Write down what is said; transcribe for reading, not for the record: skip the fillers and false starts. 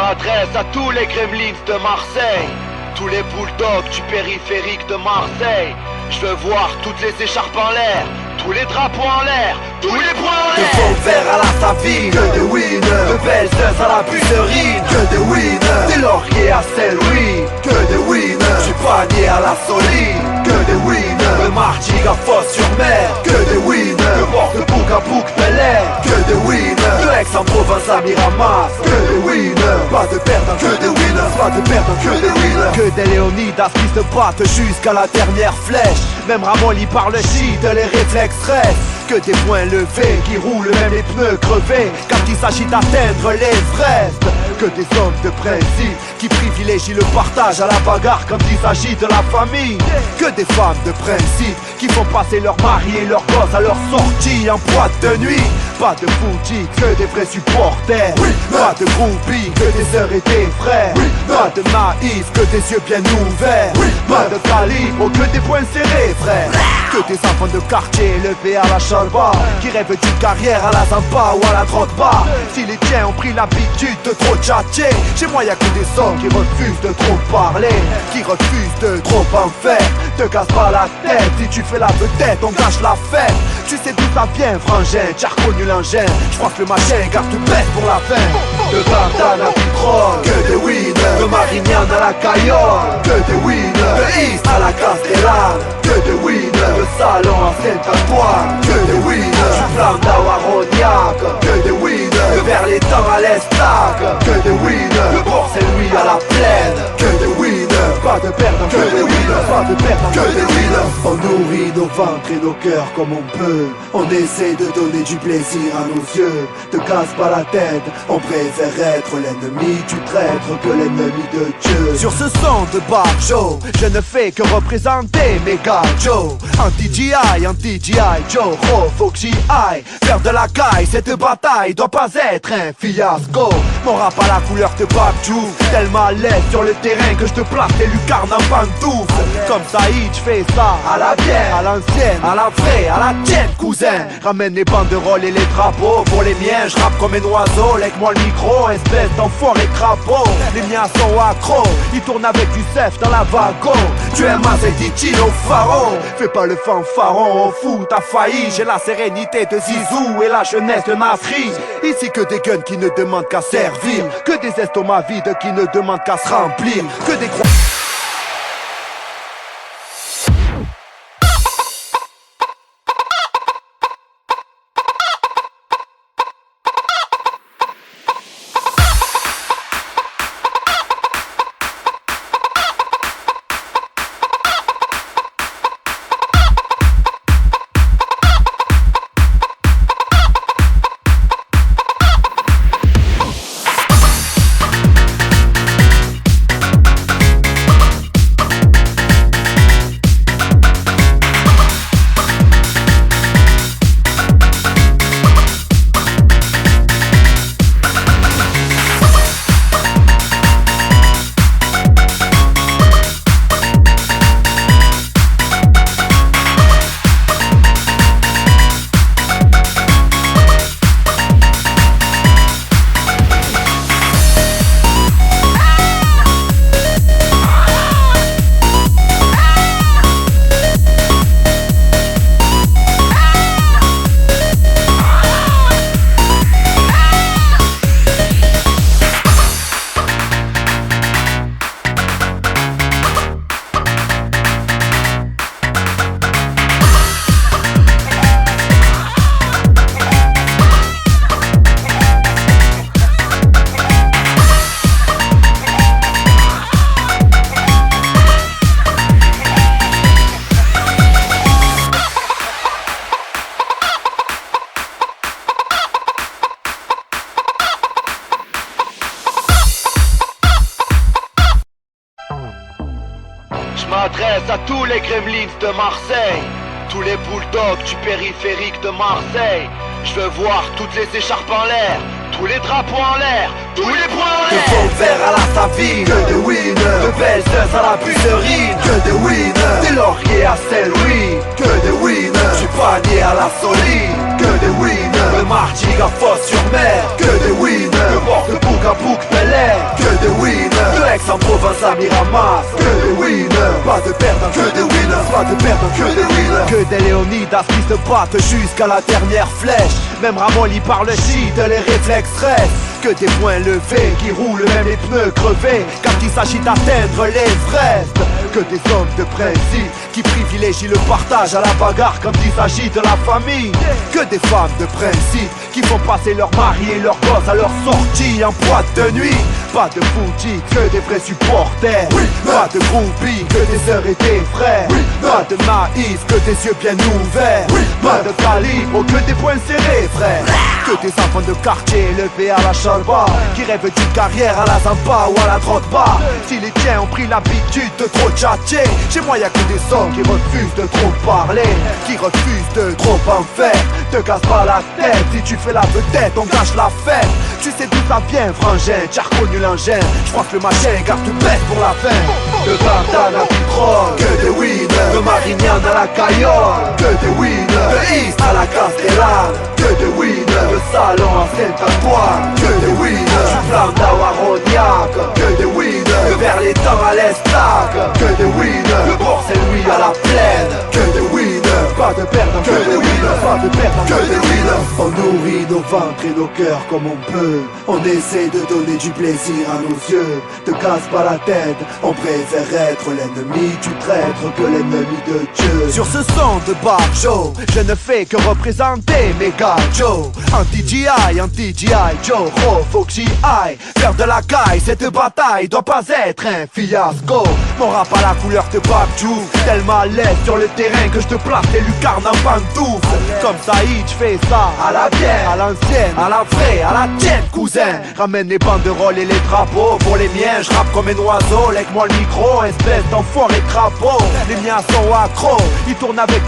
m'adresse à tous les gremlins de Marseille, tous les bulldogs du périphérique de Marseille. Je veux voir toutes les écharpes en l'air, tous les drapeaux en l'air, tous les poings en l'air. De faux verres à la Savine, que des winners. De belles œufs à la bucerine, que des winners. Des lauriers à Saint-Louis, que des winners. Du panier à la Soline, que des winners. De Martigues à Fos-sur-Mer, que des winners. De Port-de-Bouc à Bouc-Bel-Air, que des winners. De Aix-en-Provence à Miramas, que des winners. Pas de perdants, que des winners. Pas de perdants, que des winners. Que des Léonidas qui se battent jusqu'à la dernière flèche. Même Ramolli par le shit, les réflexes restent. Que des poings levés qui roulent même les pneus crevés quand il s'agit d'atteindre l'Everest. Que des hommes de principe qui privilégient le partage à la bagarre quand il s'agit de la famille. Que des femmes de principe qui font passer leurs maris et leurs gosses à leur sortie en boîte de nuit. Pas de Fuji, que des vrais supporters. Pas de groupies, que des sœurs et des frères. Pas de naïfs, que des yeux bien ouverts. Pas de calibre, que des poings serrés, frère. Que des enfants de quartier élevés à la chalba, qui rêvent d'une carrière à la Zampa ou à la Drogba. Si les tiens ont pris l'habitude de trop tchatcher, chez moi y'a que des hommes qui refusent de trop parler, qui refusent de trop en faire. Te casse pas la tête, si tu fais la vedette on gâche la fête. Tu sais d'où ça vient frangin, t'as reconnu l'engin. J'pense que le machin garde tout bête pour la fin. De Bardan à Vitrolles, que des winners. De Marignane à la Caillole, que des winners. De East à la Castellane, que des winners. De Salon à Saint-Antoine, que des winners. Du Flandau à Rognac, que des winners. De Berlétan à l'Estac, que des winners. De Port-Saint-Louis à la Plaine, que des winners. Pas de perdants, que des winners. Pas de perdants, que des winners. On nourrit nos ventres et nos cœurs comme on peut. On essaie de donner du plaisir à nos yeux. Te casse pas la tête, on préfère être l'ennemi du traître que l'ennemi de Dieu. Sur ce son de Barjo, je ne fais que représenter mes gars Joe. Anti-GI, anti-GI Joe, oh, faut que j'y aille. Faire de la caille, cette bataille doit pas être un fiasco. Mon rap à la couleur de Babjou, tellement à l'aise sur le terrain que je te place des lucarnes en pantoufles. Comme Saïd, je fais ça à la bière, à l'ancienne, à la vraie, à la tienne cousin. Ramène les banderoles et les drapeaux pour les miens, je rappe comme un oiseau, lègue-moi le micro, espèce d'enfoiré crapaud. Les miens sont accros, ils tournent avec du cef dans la wagon. Tu es ma dit-il au pharaon. Fais pas le fanfaron, au fou, t'as failli. J'ai la sérénité de Zizou et la jeunesse de Nasri. Ici que des guns qui ne demandent qu'à servir, que des estomacs vides qui ne demandent qu'à se remplir, que des gros... Je m'adresse à tous les gremlins de Marseille, tous les bulldogs du périphérique de Marseille. Je veux voir toutes les écharpes en l'air, tous les drapeaux en l'air, tous les poings en De l'air. faux verres à la Savine, que des winners. De belles œufs à la bucerine, que des winners. Des lauriers à Saint-Louis, que des winners. Du panier à la Soline, que des winners. De Martigues à Fos-sur-Mer, que des winners. De Port-de-Bouc à Bouc-Bel-Air, Aix-en-Provence à Miramas. Que des winners, pas de perdants, que des winners, pas de perdants, que des winners. Que des Léonidas qui se battent jusqu'à la dernière flèche. Même Ramolli par le shit, les réflexes restent. Que des poings levés qui roulent même les pneus crevés quand il s'agit d'atteindre l'Everest. Que des hommes de principe qui privilégient le partage à la bagarre quand il s'agit de la famille. Que des femmes de principe qui font passer leur mari et leurs gosses à leur sortie en boîte de nuit. Pas de Fuji, que des vrais supporters. Pas de groupies, que des sœurs et des frères. Pas de naïfs, que des yeux bien ouverts. Pas de calibre, que des poings serrés, frère. Que des enfants de quartier élevés à la chalba, qui rêvent d'une carrière à la Zampa ou à la Drogba. Si les tiens ont pris l'habitude de trop tchatcher, chez moi y'a que des hommes qui refusent de trop parler, qui refusent de trop en faire. Te casse pas la tête, si tu fais la vedette, on gâche la fête. Tu sais d'où ça vient, frangin, t'as reconnu l'engin. J'crois que le machin garde tout bête pour la fin. De Gardanne à Vitrolles, que des winners. De Marignane à la Caillole, que des winners. De East à la Castellane, que des winners. De Salon à Saint-Antoine, que des winners. Du Flandau à Rognac, que des winners. De Berlétan à l'Estac, que des winners. De Port-Saint-Louis à la Plaine, que des winners. Pas de perdants, que des winners. Pas de perdants, que des winners. On nourrit nos ventres et nos cœurs comme on peut. On essaie de donner du plaisir à nos yeux. Te casse pas la tête, on préfère être l'ennemi du traître que l'ennemi de Dieu. Sur ce son de Bob Joe, je ne fais que représenter Mega Joe. Anti-GI, anti-GI Joe, oh, faut que j'y aille. Faire de la caille, cette bataille doit pas être un fiasco. Mon rap à la couleur de Babjou, tellement à l'aise sur le terrain que je te place des lucarnes en pantoufles. Comme Saïd, j'fais ça à la bière, à l'ancienne, à la vraie, à la tienne, cousin. Ramène les banderoles et les drapeaux pour les miens, je rappe comme un oiseau, lègue-moi le micro, espèce d'enfoiré crapaud. Les miens sont accros, ils tournent avec